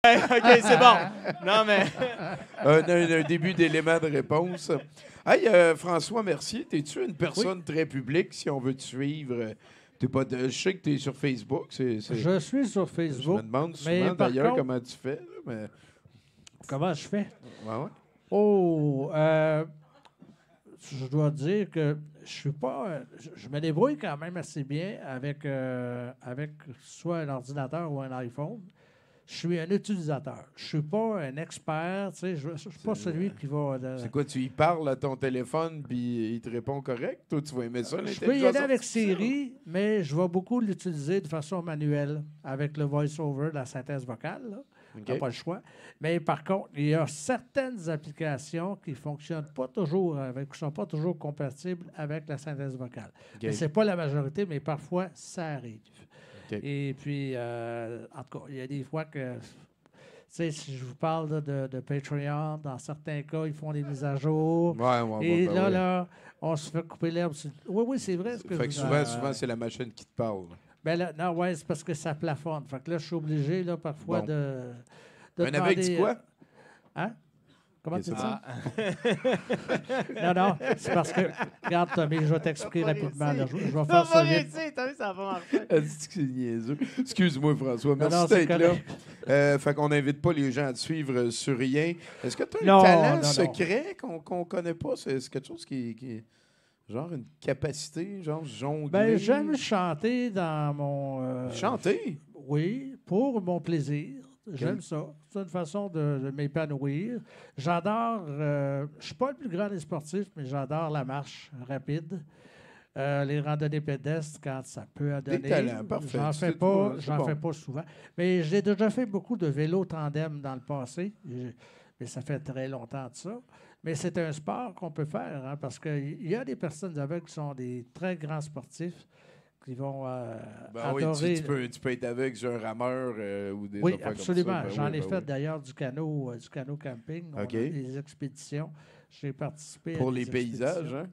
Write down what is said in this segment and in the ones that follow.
OK, c'est bon. Non, mais... un début d'élément de réponse. Hey, François Mercier, es-tu une personne très publique si on veut te suivre? Je sais que tu es sur Facebook. Je suis sur Facebook. Je me demande mais souvent par d'ailleurs contre- comment tu fais. Là, mais... Comment je fais? Ouais. Oh, je dois dire que je suis pas. Je me débrouille quand même assez bien avec soit un ordinateur ou un iPhone. Je suis un utilisateur. Je suis pas un expert. Tu sais, je suis pas celui qui va. C'est quoi, tu y parles à ton téléphone puis il te répond correct? Toi, tu vas aimer ça, Je peux y aller avec artificielle? Siri, mais je vais beaucoup l'utiliser de façon manuelle avec le voice-over, la synthèse vocale. Là. OK. On n'a pas le choix. Mais par contre, il y a certaines applications qui ne fonctionnent pas toujours, qui ne sont pas toujours compatibles avec la synthèse vocale. OK. Ce n'est pas la majorité, mais parfois, ça arrive. OK. Et puis, en tout cas, il y a des fois que... Tu sais, si je vous parle là, de Patreon, dans certains cas, ils font des mises à jour. Et là, on se fait couper l'herbe. Oui, c'est vrai. Ce que Fait que souvent, c'est la machine qui te parle. Ben là, non, ouais, c'est parce que ça plafonne. Fait que là, je suis obligé, là, parfois, Bon. de Un avec dit quoi? Hein? Comment tu dis ça? Ah. Non, c'est parce que... Regarde, Tommy, je vais t'expliquer rapidement. Là. Je vais faire ça vite. T'as vu, ça va marcher. Est-ce que c'est niaiseux? Excuse-moi, François. Non, Merci c'est d'être là. correct. Fait qu'on n'invite pas les gens à te suivre sur rien. Est-ce que tu as un Non, talent non. secret qu'on ne connaît pas? C'est quelque chose qui... Genre une capacité, genre jongler? Ben, j'aime chanter dans mon... Chanter? Oui, pour mon plaisir. J'aime ça. C'est une façon de m'épanouir. J'adore... je ne suis pas le plus grand des sportifs, mais j'adore la marche rapide. Les randonnées pédestres, quand ça peut en donner. Des talents, parfait. J'en fais pas souvent. Mais j'ai déjà fait beaucoup de vélo tandem dans le passé. Mais ça fait très longtemps de ça. Mais c'est un sport qu'on peut faire, hein, parce qu'il y a des personnes aveugles qui sont des très grands sportifs qui vont adorer... Oui, tu peux être avec un rameur ou des Oui, affaires absolument. comme ça. J'en ai fait d'ailleurs du canot camping, OK. des expéditions. J'ai participé Pour à des les paysages, expéditions. hein?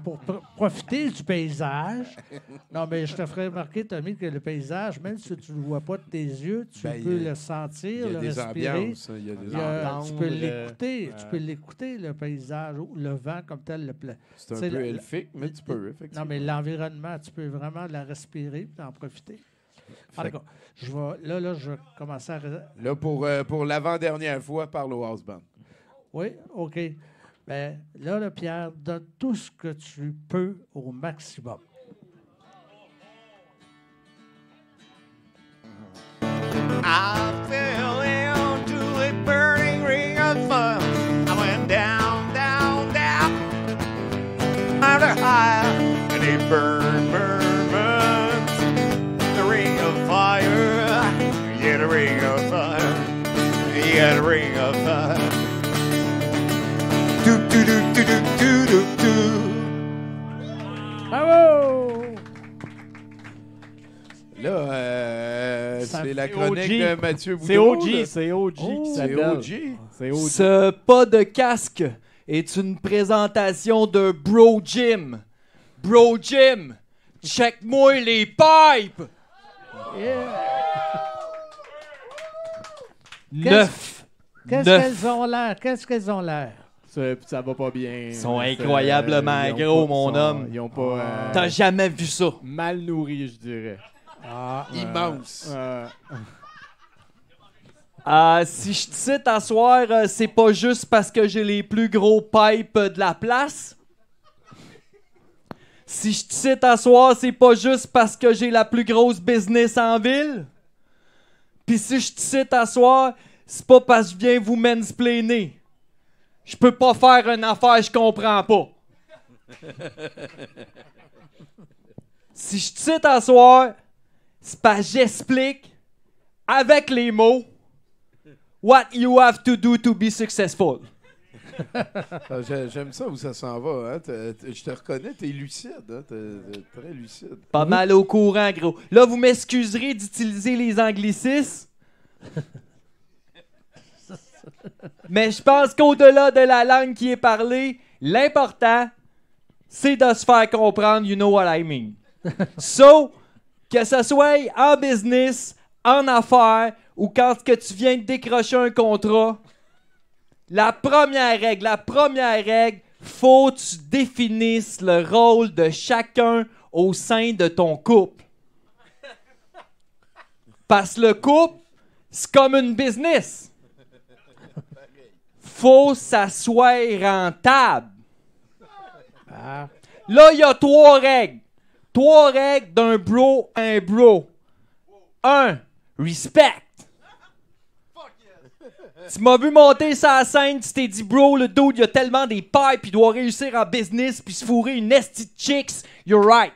Pour profiter du paysage. Non, mais je te ferai remarquer, Tommy, que le paysage, même si tu ne le vois pas de tes yeux, tu peux le sentir, Il y le a des respirer. ambiances. Il y a des ambiances. Tu peux l'écouter, le paysage, ou le vent comme tel. C'est un peu elfique, mais tu peux, effectivement. Non, mais l'environnement, tu peux vraiment la respirer et en profiter. En tout cas, je vais commencer à... Là, pour l'avant-dernière fois, parle au house band. Oui, OK. Ben, là, Pierre, donne tout ce que tu peux au maximum. I fell into a burning ring of fire. I went down, down, down, under high, and it burned, burned, burned. The ring of fire, yeah, the ring of fire, yeah, the ring of fire. Do do do do do do do do. Bravo! Là, c'est la chronique OG. de Mathieu Boudreau. C'est OG, là. c'est OG qui C'est s'appelle. OG. C'est OG. Ce pas de casque est une présentation de Bro Jim. Bro Jim, check-moi les pipes! Neuf. Qu'est-ce Neuf. qu'elles ont l'air? Qu'est-ce qu'elles ont l'air? Ça va pas bien. Ils sont incroyablement Ils ont gros, pas- mon sont- homme. Ils ont pas... T'as jamais vu ça. mal nourris, je dirais. Immense. Si je te cite à soir, c'est pas juste parce que j'ai les plus gros pipes de la place. Si je te cite à soir, c'est pas juste parce que j'ai la plus grosse business en ville. Puis si je te cite à soir, c'est pas parce que je viens vous mansplainer. Je peux pas faire une affaire, je comprends pas. Si je te cite à soir, c'est parce que j'explique avec les mots what you have to do to be successful. J'aime ça où ça s'en va. Hein? Je te reconnais, t'es lucide. Hein? T'es très lucide. Pas mal au courant, gros. Là, vous m'excuserez d'utiliser les anglicismes. Mais je pense qu'au-delà de la langue qui est parlée, l'important, c'est de se faire comprendre, you know what I mean. So, que ce soit en business, en affaires ou quand que tu viens de décrocher un contrat, la première règle, faut que tu définisses le rôle de chacun au sein de ton couple. Parce que le couple, c'est comme une business. Faut que ça soit rentable. Ah, Là, il y a 3 règles. 3 règles d'un bro à un bro. 1. Respect. Tu m'as vu monter sa scène, tu t'es dit, bro, le dude, il a tellement des pipes, il doit réussir en business puis se fourrer une nesty chicks. You're right.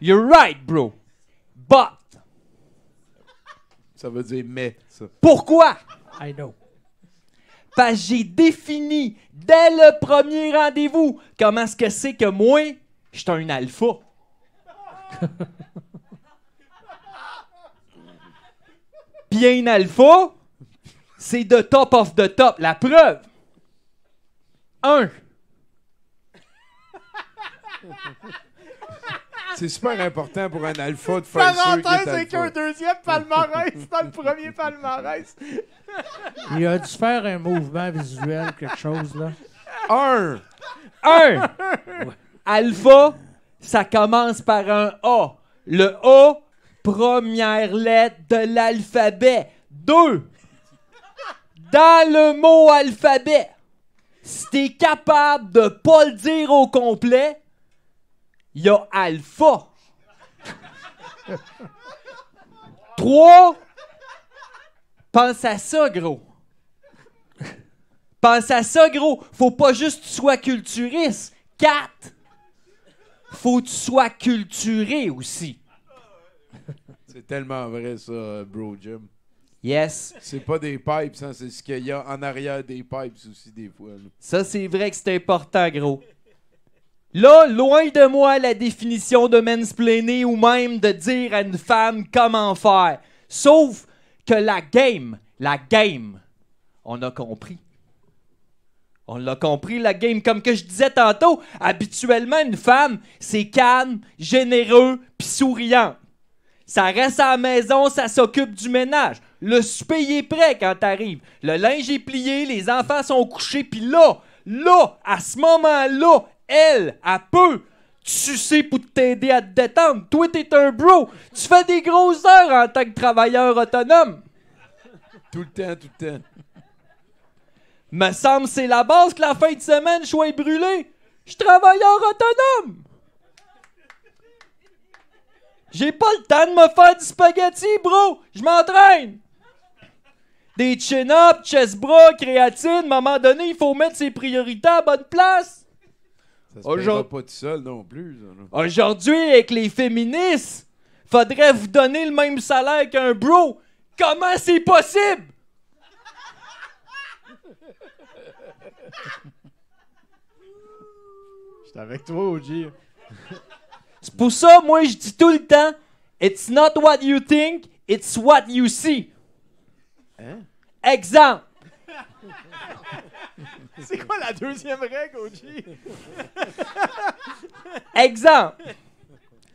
You're right, bro. But, Ça veut dire mais, ça. pourquoi? I know. Parce que j'ai défini dès le premier rendez-vous comment est-ce que c'est que moi, je suis un alpha. Puis un alpha, c'est de top of the top. La preuve. 1. C'est super important pour un alpha de faire sûr qu'il est Parenthèse avec un alpha. deuxième palmarès dans le premier palmarès. Il a dû faire un mouvement visuel, quelque chose, là. 1. 1. Alpha, ça commence par un A. Le A, première lettre de l'alphabet. 2. Dans le mot alphabet, si t'es capable de pas le dire au complet, il y a alpha. 3. Pense à ça, gros. Pense à ça, gros. Faut pas juste que tu sois culturiste. 4. Faut que tu sois culturé aussi. C'est tellement vrai, ça, bro, Jim. Yes. C'est pas des pipes, hein, c'est ce qu'il y a en arrière des pipes aussi, des fois. Là. Ça, c'est vrai que c'est important, gros. Là, loin de moi la définition de mansplainer ou même de dire à une femme comment faire. Sauf que la game, on a compris. On l'a compris, la game. Comme que je disais tantôt, habituellement, une femme, c'est calme, généreux, pis souriant. Ça reste à la maison, ça s'occupe du ménage. Le souper il est prêt quand t'arrives. Le linge est plié, les enfants sont couchés, pis là, à ce moment-là, elle peut te sucer pour t'aider à te détendre. Toi, t'es un bro. Tu fais des grosses heures en tant que travailleur autonome. Tout le temps, tout le temps. Me semble c'est la base que la fin de semaine, je sois brûlé. Je suis travailleur autonome. J'ai pas le temps de me faire du spaghetti, bro. Je m'entraîne. Des chin-ups, chest bras, créatine. À un moment donné, il faut mettre ses priorités à bonne place. Ça se paiera pas tout seul non plus. Ça, là. Aujourd'hui, avec les féministes, faudrait vous donner le même salaire qu'un bro. Comment c'est possible? J'étais avec toi, OG. C'est pour ça, moi, je dis tout le temps, it's not what you think, it's what you see. Hein? Exemple. C'est quoi la deuxième règle, OG? Exemple.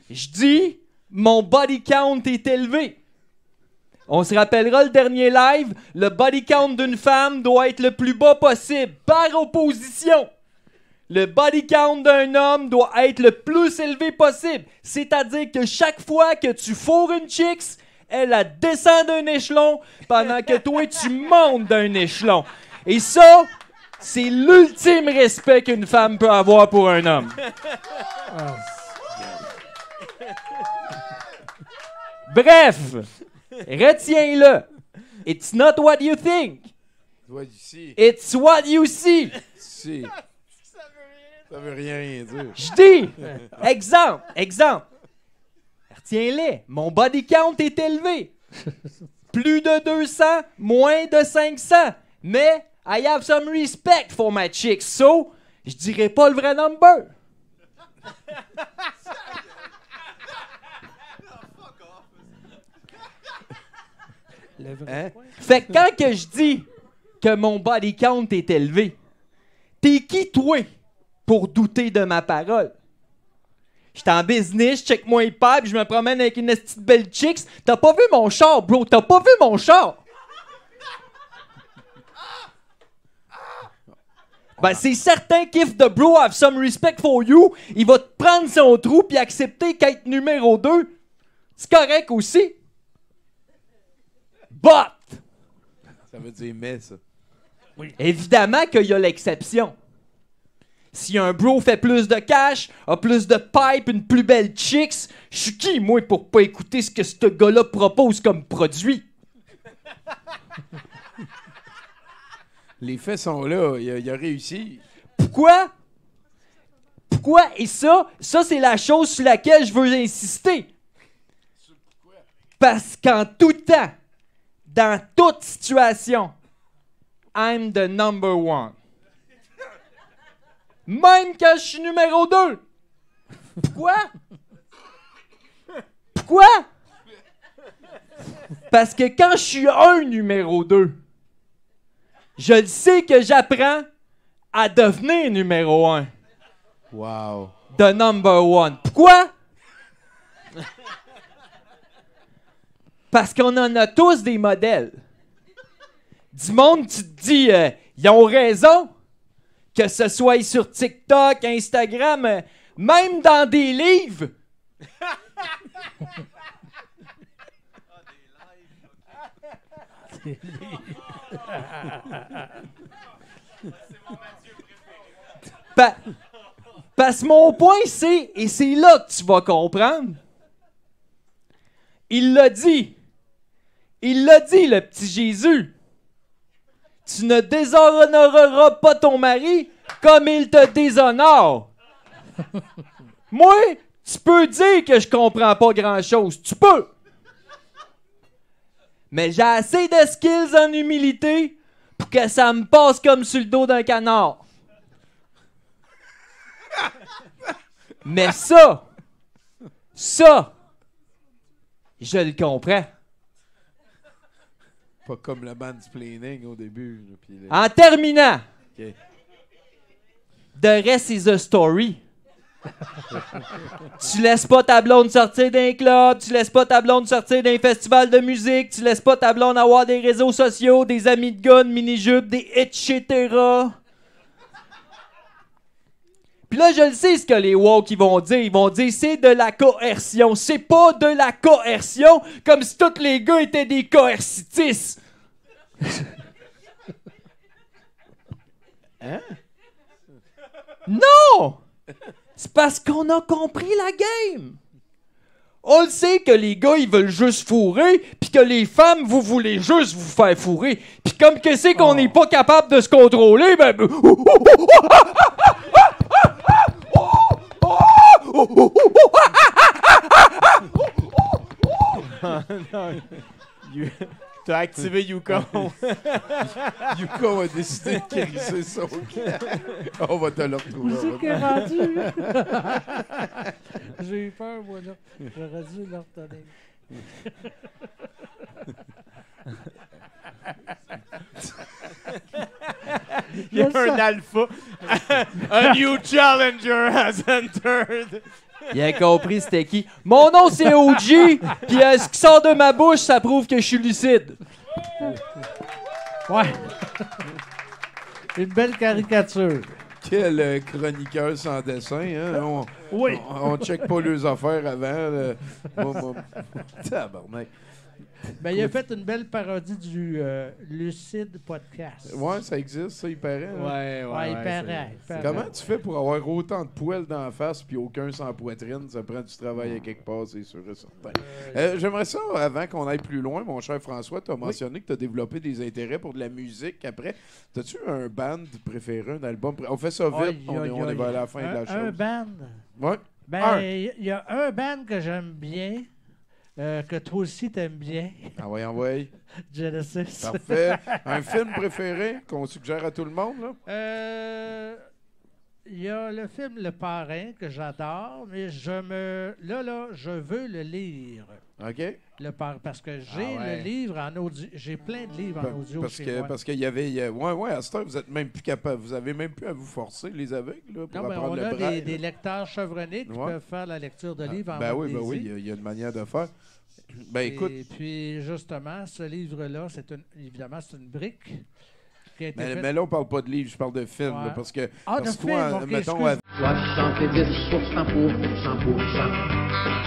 Je dis, mon body count est élevé. On se rappellera le dernier live, le body count d'une femme doit être le plus bas possible, par opposition. Le body count d'un homme doit être le plus élevé possible. C'est-à-dire que chaque fois que tu fourres une chicks, elle descend d'un échelon pendant que toi, tu montes d'un échelon. Et ça, c'est l'ultime respect qu'une femme peut avoir pour un homme. Bref, retiens-le. It's not what you think. Toi, ici, It's what you see. ici. Ça veut rien dire. Je dis, exemple. Retiens-les, mon body count est élevé. Plus de 200, moins de 500. Mais I have some respect for my chicks, so je dirais pas le vrai number. Le vrai Hein? point. Fait que quand que je dis que mon body count est élevé, t'es qui toi pour douter de ma parole? J'étais en business, je check mon iPad, puis je me promène avec une petite belle chicks. T'as pas vu mon char, bro? T'as pas vu mon char? Ben, c'est certain qu'if the bro have some respect for you, il va te prendre son trou puis accepter qu'être numéro 2. C'est correct aussi. But, Ça veut dire mais, ça. évidemment qu'il y a l'exception. Si un bro fait plus de cash, a plus de pipe, une plus belle chicks, je suis qui, moi, pour pas écouter ce que ce gars-là propose comme produit? Les faits sont là. Il a réussi. Pourquoi? Pourquoi? Et ça c'est la chose sur laquelle je veux insister. Parce qu'en tout temps, dans toute situation, I'm the number one. Même quand je suis numéro 2. Pourquoi? Pourquoi? Parce que quand je suis un numéro 2, je le sais que j'apprends à devenir numéro 1. Wow. The number one. Pourquoi? Parce qu'on en a tous des modèles. Du monde, tu te dis, ils ont raison. Que ce soit sur TikTok, Instagram, même dans des livres. Parce que mon point, c'est, et c'est là que tu vas comprendre, il l'a dit, le petit Jésus. Tu ne déshonoreras pas ton mari comme il te déshonore. Moi, tu peux dire que je comprends pas grand-chose. Tu peux. Mais j'ai assez de skills en humilité pour que ça me passe comme sur le dos d'un canard. Mais ça, je le comprends. Pas comme le mansplaining au début. Là, puis En terminant, OK. the rest is a story. Tu laisses pas ta blonde sortir d'un club, tu laisses pas ta blonde sortir d'un festival de musique, tu laisses pas ta blonde avoir des réseaux sociaux, des amis de gars, de mini-jupes, des etc. Puis là, je le sais ce que les woke ils vont dire. Ils vont dire c'est de la coercion. C'est pas de la coercion, comme si tous les gars étaient des coercitis. Hein? Non! C'est parce qu'on a compris la game. On le sait que les gars, ils veulent juste fourrer, puis que les femmes, vous voulez juste vous faire fourrer. Puis comme que c'est qu'on n'est pas capable de se contrôler, ben... T'as activé Yukon. Yukon a décidé de crisser son camp. On va te le retrouver. Où c'est qu'il est rendu? J'ai eu peur, moi, là. J'aurais dû le retenir. Il y a un alpha. A new challenger has entered. Il a compris c'était qui. Mon nom, c'est OG, puis ce qui sort de ma bouche, ça prouve que je suis lucide. Ouais. Une belle caricature. Quel chroniqueur sans dessin, hein? Oui. On check pas leurs affaires avant. Tabarnak. Ben, il a fait une belle parodie du Lucide Podcast. Ouais, ça existe, ça, il paraît. hein? Ouais, il paraît. Comment tu fais pour avoir autant de poils dans la face puis aucun sans poitrine? Ça prend du travail à quelque part, c'est sûr et certain. J'aimerais ça, avant qu'on aille plus loin, mon cher François, tu as mentionné que tu as développé des intérêts pour de la musique après. As-tu un band préféré, un album? On fait ça vite, on est vers la fin de la chose. Un band? Ouais. Ben, il y a un band que j'aime bien, que toi aussi t'aimes bien. Envoyez. Genesis. Parfait. Un film préféré qu'on suggère à tout le monde, là? il y a le film Le Parrain que j'adore, mais je veux le lire. OK? Le Parrain, parce que j'ai ouais. le livre en audio. J'ai plein de livres en audio chez moi. Parce qu'il y avait... ouais, à cette heure, vous êtes même plus capable. Vous avez même plus à vous forcer, les aveugles, là, pour Non, mais apprendre on le a braille. des lecteurs chevronnés qui Ouais. peuvent faire la lecture de livres en Ben mode oui, Daisy. il y a une manière de faire. Ben écoute, Et puis, justement, ce livre-là, évidemment, c'est une brique qui a été faite. mais là, on parle pas de livre, je parle de film. Ouais. Là, parce que, Ah, parce de que toi, film, ok, mettons, excuse. 70% pour 100%.